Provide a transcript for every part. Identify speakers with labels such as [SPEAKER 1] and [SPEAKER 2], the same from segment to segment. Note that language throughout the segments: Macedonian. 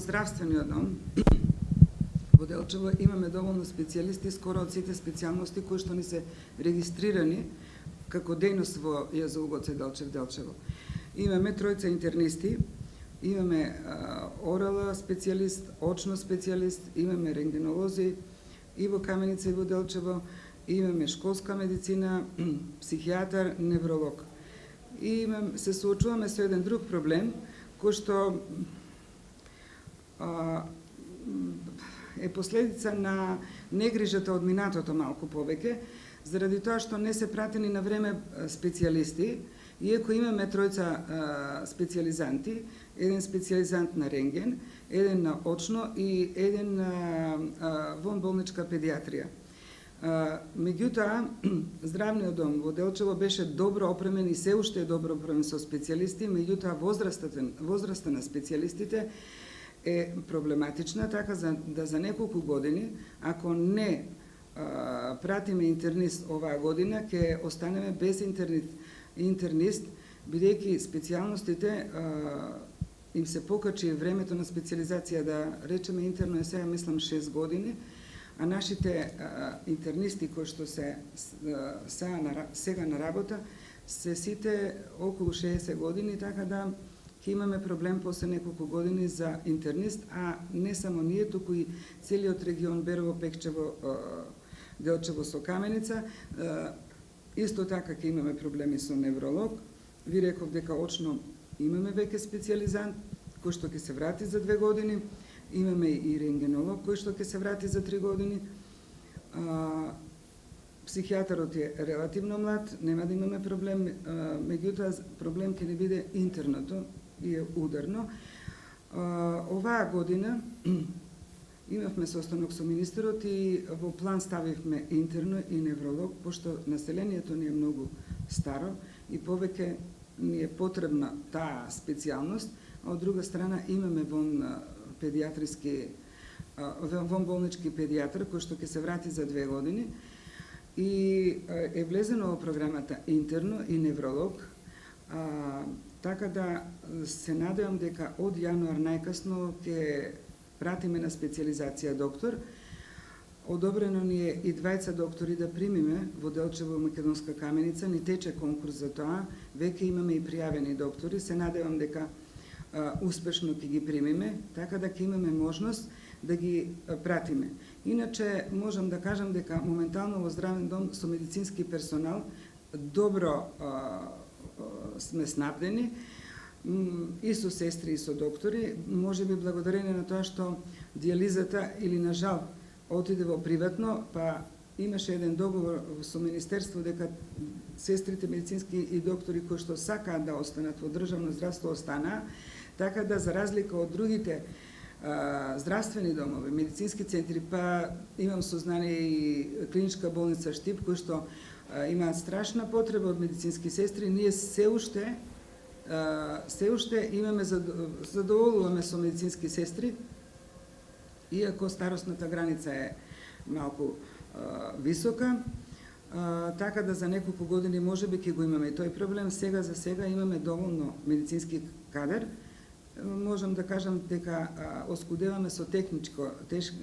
[SPEAKER 1] здравствениот дом во Делчево имаме доволно специјалисти, скоро од сите специјалности кои што ни се регистрирани како дејност во ЈЗУ Делчево. Имаме тројца интернисти, имаме орала специјалист, очно специјалист, имаме рентгенолози и во Каменица и во Делчево, имаме школска медицина, психијатар, невролог. И се соочуваме со еден друг проблем, кој што е последица на негрижата од минатото малку повеќе, заради тоа што не се пратени на време специјалисти, иако имаме тројца специјализанти, еден специјализант на рентген, еден на очно и еден на вонболничка педиатрија. Меѓутоа, здравниот дом во Делчево беше добро опремен и се уште е добро опремен со специјалисти, меѓутоа возраста на специјалистите е проблематична, така да за неколку години, ако не пратиме интернист оваа година, ќе останеме без интернист, бидејќи специјалностите им се покачи времето на специјализација, да речеме интерно е сега, мислам, 6 години, а нашите интернисти кои што се сега на работа се сите околу 60 години, така да ќе имаме проблем после неколку години за интернист, а не само ние, туку и целиот регион Берово, Пекчево, Делчево со Каменица. Исто така ќе имаме проблеми со невролог. Ви реков дека очно имаме веќе специјализант кој што ќе се врати за 2 години. Имаме и рентгенолог кој што ќе се врати за 3 години. Психијатарот е релативно млад, нема да имаме проблем, меѓутоа проблем ќе ни биде интерното и е ударно. Оваа година имавме состанок со министерот и во план ставивме интерно и невролог, пошто населението ни е многу старо и повеќе ни е потребна таа специјалност, а од друга страна имаме вонболнички педијатар кој што ќе се врати за 2 години и е влезено во програмата интерно и невролог, така да се надевам дека од јануар најкасно ќе пратиме на специјализација доктор. Одобрено ни е и 2 доктори да примиме во Делчево Македонска Каменица, ни тече конкурс за тоа, веќе имаме и пријавени доктори, се надевам дека успешно ќе ги примиме, така да ќе имаме можност да ги пратиме. Иначе можам да кажам дека моментално во здравен дом со медицински персонал добро сме снабдени и со сестри и со доктори, можеби благодарение на тоа што дијализата или на жал отиде во приватно, па имаше еден договор со Министерство дека сестрите медицински и доктори кои што сакаат да останат во државно здравство останаа, така да за разлика од другите здравствени домови, медицински центри, па имам сознание и клиничка болница Штип, кои што имаат страшна потреба од медицински сестри, ние се уште имаме задоволуваме со медицински сестри, иако старосната граница е малку висока, така да за неколку години можеби ќе го имаме и тој проблем. Сега за сега имаме доволно медицински кадар. Можам да кажам дека оскудеваме со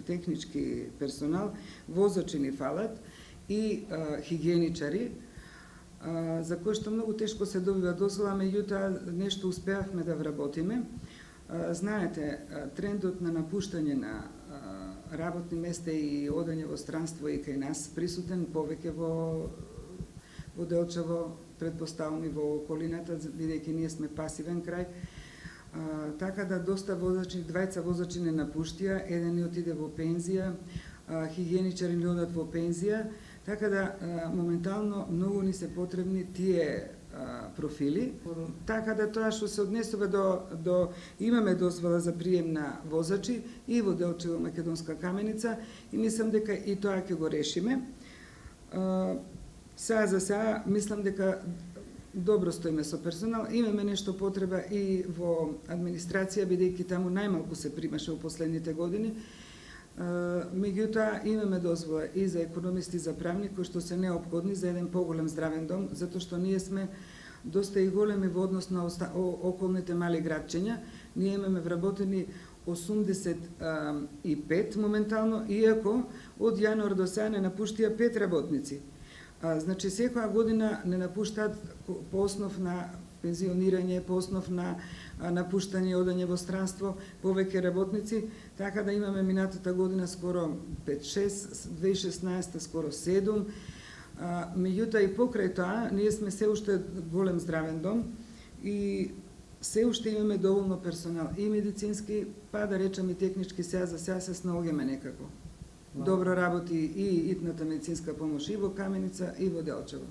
[SPEAKER 1] технички персонал, возачи ни фалат и хигиеничари, за кои што многу тешко се добива дозвола, меѓутоа нешто успеавме да вработиме. Знаете, трендот на напуштање на работни места и одење во странство и кај нас присутен повеќе во Делчево, предпоставам и во околината, бидејќи ние сме пасивен крај. Така да доста возачи, 2 возачи не напуштија, еден ни отиде во пензија, хигиеничари ни одат во пензија, така да моментално многу ни се потребни тие профили, така да тоа што се однесува до имаме дозвола за прием на возачи и во Делчево Македонска Каменица и мислам дека и тоа ќе го решиме. Сега за сега мислам дека добро стоиме со персонал, имаме нешто потреба и во администрација, бидејќи таму најмалку се примаше во последните години. Меѓутоа имаме дозвола и за економисти, за правни, кои што се неопходни за еден поголем здравен дом, затоа што ние сме доста и големи во однос на околните мали градчиња. ние имаме вработени 85 моментално, иако од јануар до сега не напуштија 5 работници. Значи, секоја година не напуштаат по основ на пензионирање, по основ на напуштање, одење во странство, повеќе работници, така да имаме минатата година скоро 5-6, 2016 скоро 7. Меѓутоа и покрај тоа, ние сме се уште голем здравен дом и се уште имаме доволно персонал и медицински, па да речем и технички, сега за сега се снаоѓаме некако. Добро работи и итната медицинска помош и во Каменица и во Делчево.